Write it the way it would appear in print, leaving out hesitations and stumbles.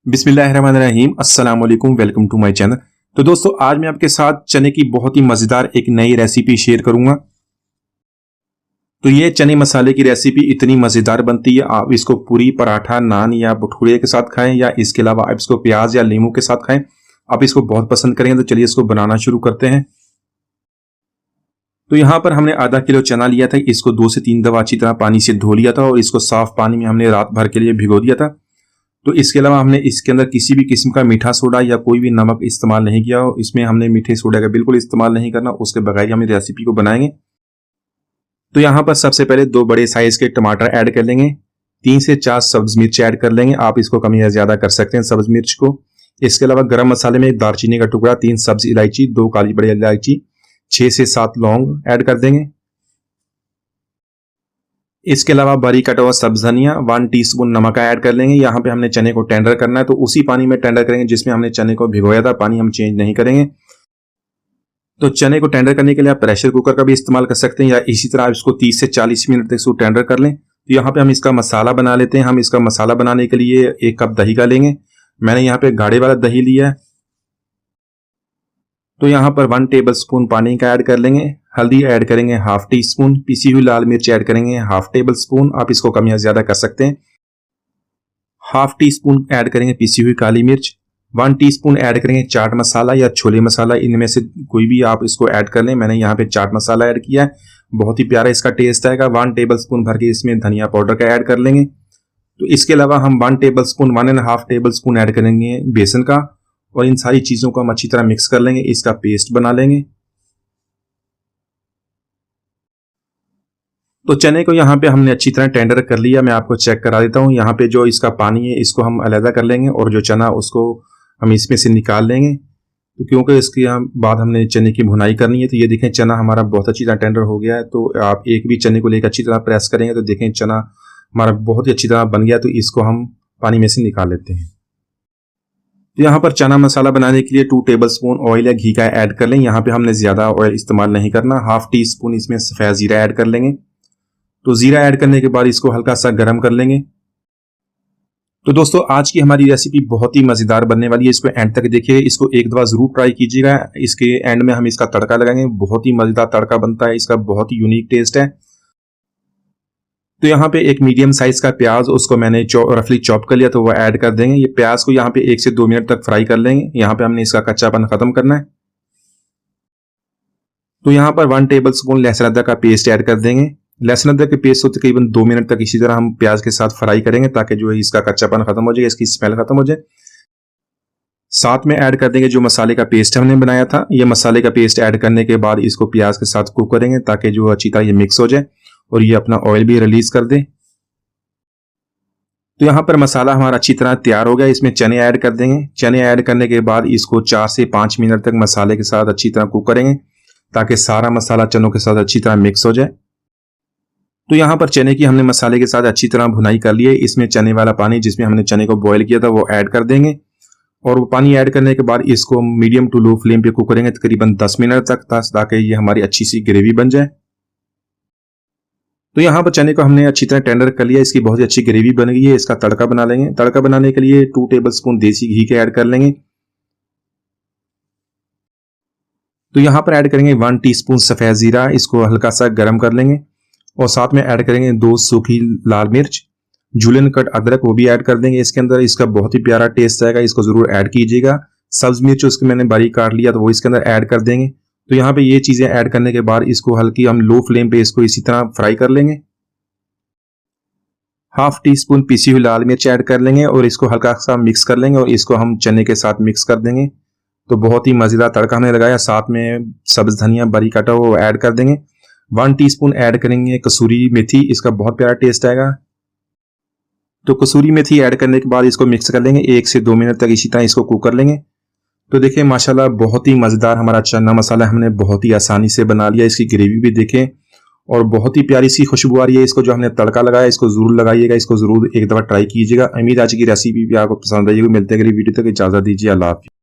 बिस्मिल्लाहिर्रहमानिर्रहीम, अस्सलाम वालेकुम, वेलकम टू माय चैनल। तो दोस्तों, आज मैं आपके साथ चने की बहुत ही मज़ेदार एक नई रेसिपी शेयर करूंगा। तो ये चने मसाले की रेसिपी इतनी मज़ेदार बनती है, आप इसको पूरी, पराठा, नान या भटूरे के साथ खाएं या इसके अलावा आप इसको प्याज या नींबू के साथ खाएं, आप इसको बहुत पसंद करेंगे। तो चलिए इसको बनाना शुरू करते हैं। तो यहाँ पर हमने आधा किलो चना लिया था, इसको 2 से 3 दफ़ा अच्छी तरह पानी से धो लिया था और इसको साफ पानी में हमने रात भर के लिए भिगो दिया था। तो इसके अलावा हमने इसके अंदर किसी भी किस्म का मीठा सोडा या कोई भी नमक इस्तेमाल नहीं किया हो। इसमें हमने मीठे सोडा का बिल्कुल इस्तेमाल नहीं करना, उसके बगैर हम रेसिपी को बनाएंगे। तो यहाँ पर सबसे पहले 2 बड़े साइज के टमाटर ऐड कर लेंगे, 3 से 4 सब्ज मिर्च ऐड कर लेंगे, आप इसको कम या ज्यादा कर सकते हैं सब्ज मिर्च को। इसके अलावा गरम मसाले में दालचीनी का टुकड़ा, 3 सब्ज इलायची, 2 काली बड़ी इलायची, 6 से 7 लौंग ऐड कर देंगे। इसके अलावा बारीक कटा हुआ सब्ज धनिया, 1 टीस्पून नमक ऐड कर लेंगे। यहाँ पे हमने चने को टेंडर करना है, तो उसी पानी में टेंडर करेंगे जिसमें हमने चने को भिगोया था, पानी हम चेंज नहीं करेंगे। तो चने को टेंडर करने के लिए आप प्रेशर कुकर का भी इस्तेमाल कर सकते हैं या इसी तरह आप इसको 30 से 40 मिनट तक इसको टेंडर कर लें। तो यहाँ पे हम इसका मसाला बना लेते हैं। हम इसका मसाला बनाने के लिए 1 कप दही का लेंगे। मैंने यहाँ पे गाढ़े वाला दही लिया है। तो यहाँ पर 1 टेबल स्पून पानी का ऐड कर लेंगे। हल्दी ऐड करेंगे ½ टी स्पून, पीसी हुई लाल मिर्च ऐड करेंगे ½ टेबल स्पून, आप इसको कम या ज्यादा कर सकते हैं। ½ टी स्पून ऐड करेंगे पीसी हुई काली मिर्च, 1 टीस्पून ऐड करेंगे चाट मसाला या छोले मसाला, इनमें से कोई भी आप इसको ऐड कर लें। मैंने यहाँ पे चाट मसाला ऐड किया है, बहुत ही प्यारा इसका टेस्ट आएगा। 1 टेबल स्पून भर के इसमें धनिया पाउडर का ऐड कर लेंगे। तो इसके अलावा हम 1 table spoon 1.5 table spoon add करेंगे बेसन का और इन सारी चीजों को हम अच्छी तरह मिक्स कर लेंगे, इसका पेस्ट बना लेंगे। तो चने को यहाँ पे हमने अच्छी तरह टेंडर कर लिया, मैं आपको चेक करा देता हूँ। यहाँ पे जो इसका पानी है इसको हम अलग कर लेंगे और जो चना उसको हम इसमें से निकाल लेंगे। तो क्योंकि इसके बाद हमने चने की भुनाई करनी है। तो ये देखें चना हमारा बहुत अच्छी तरह टेंडर हो गया है। तो आप एक भी चने को लेकर अच्छी तरह प्रेस करेंगे तो देखें चना हमारा बहुत ही अच्छी तरह बन गया। तो इसको हम पानी में से निकाल लेते हैं। तो यहाँ पर चना मसाला बनाने के लिए 2 टेबल स्पून ऑयल या घी का ऐड कर लें। यहाँ पे हमने ज्यादा ऑयल इस्तेमाल नहीं करना। ½ टी स्पून इसमें सफेद जीरा ऐड कर लेंगे। तो जीरा ऐड करने के बाद इसको हल्का सा गर्म कर लेंगे। तो दोस्तों, आज की हमारी रेसिपी बहुत ही मजेदार बनने वाली है, इसको एंड तक देखिए, इसको एक दफा जरूर ट्राई कीजिएगा। इसके एंड में हम इसका तड़का लगाएंगे, बहुत ही मजेदार तड़का बनता है, इसका बहुत ही यूनिक टेस्ट है। तो यहाँ पे एक मीडियम साइज का प्याज, उसको मैंने रफली चॉप कर लिया, तो वो ऐड कर देंगे। ये प्याज को यहाँ पे 1 से 2 मिनट तक फ्राई कर लेंगे। यहाँ पे हमने इसका कच्चापन खत्म करना है। तो यहाँ पर 1 टेबल स्पून लहसुन अदरक का पेस्ट ऐड कर देंगे। लहसुन अदरक के पेस्ट को तकरीबन 2 मिनट तक इसी तरह हम प्याज के साथ फ्राई करेंगे ताकि जो है इसका कच्चापन खत्म हो जाए, इसकी स्मेल खत्म हो जाए। साथ में ऐड कर देंगे जो मसाले का पेस्ट हमने बनाया था। ये मसाले का पेस्ट ऐड करने के बाद इसको प्याज के साथ कुक करेंगे ताकि जो अच्छी तरह ये मिक्स हो जाए और ये अपना ऑयल भी रिलीज कर दे। तो यहाँ पर मसाला हमारा अच्छी तरह तैयार हो गया। इसमें चने ऐड कर देंगे। चने ऐड करने के बाद इसको 4 से 5 मिनट तक मसाले के साथ अच्छी तरह कुक करेंगे ताकि सारा मसाला चनों के साथ अच्छी तरह मिक्स हो जाए। तो यहाँ पर चने की हमने मसाले के साथ अच्छी तरह भुनाई कर ली है। इसमें चने वाला पानी जिसमें हमने चने को बॉईल किया था वो ऐड कर देंगे और वो पानी ऐड करने के बाद इसको मीडियम टू लो फ्लेम पे कुक करेंगे तकरीबन 10 मिनट तक, ताकि ये हमारी अच्छी सी ग्रेवी बन जाए। तो यहाँ पर चने को हमने अच्छी तरह टेंडर कर लिया, इसकी बहुत ही अच्छी ग्रेवी बन गई है। इसका तड़का बना लेंगे। तड़का बनाने के लिए 2 टेबल स्पून देसी घी के ऐड कर लेंगे। तो यहाँ पर ऐड करेंगे 1 टीस्पून सफेद जीरा, इसको हल्का सा गर्म कर लेंगे और साथ में ऐड करेंगे 2 सूखी लाल मिर्च, जूलियन कट अदरक वो भी ऐड कर देंगे इसके अंदर। इसका बहुत ही प्यारा टेस्ट आएगा, इसको जरूर ऐड कीजिएगा। सब्ज मिर्च उसके मैंने बारीक काट लिया तो वो इसके अंदर ऐड कर देंगे। तो यहाँ पे ये चीजें ऐड करने के बाद इसको हल्की हम लो फ्लेम पे इसको इसी तरह फ्राई कर लेंगे। ½ टी स्पून पीसी हुई लाल मिर्च ऐड कर लेंगे और इसको हल्का सा मिक्स कर लेंगे और इसको हम चने के साथ मिक्स कर देंगे। तो बहुत ही मजेदार तड़का हमने लगाया। साथ में सब्ज धनिया बारीक काटा वो ऐड कर देंगे। 1 टीस्पून ऐड करेंगे कसूरी मेथी, इसका बहुत प्यारा टेस्ट आएगा। तो कसूरी मेथी ऐड करने के बाद इसको मिक्स कर लेंगे, 1 से 2 मिनट तक इसी तरह इसको कुक कर लेंगे। तो देखिए माशाल्लाह बहुत ही मजेदार हमारा चना मसाला हमने बहुत ही आसानी से बना लिया। इसकी ग्रेवी भी देखें और बहुत ही प्यारी सी खुशबू आ रही है। इसको जो हमने तड़का लगाया इसको जरूर लगाइएगा, इसको जरूर एक दफा ट्राई कीजिएगा। उम्मीद आज की रेसिपी भी आपको पसंद आएगी। मिलते हैं अगली वीडियो तक, इजाजत दीजिए, अल्लाह हाफिज़।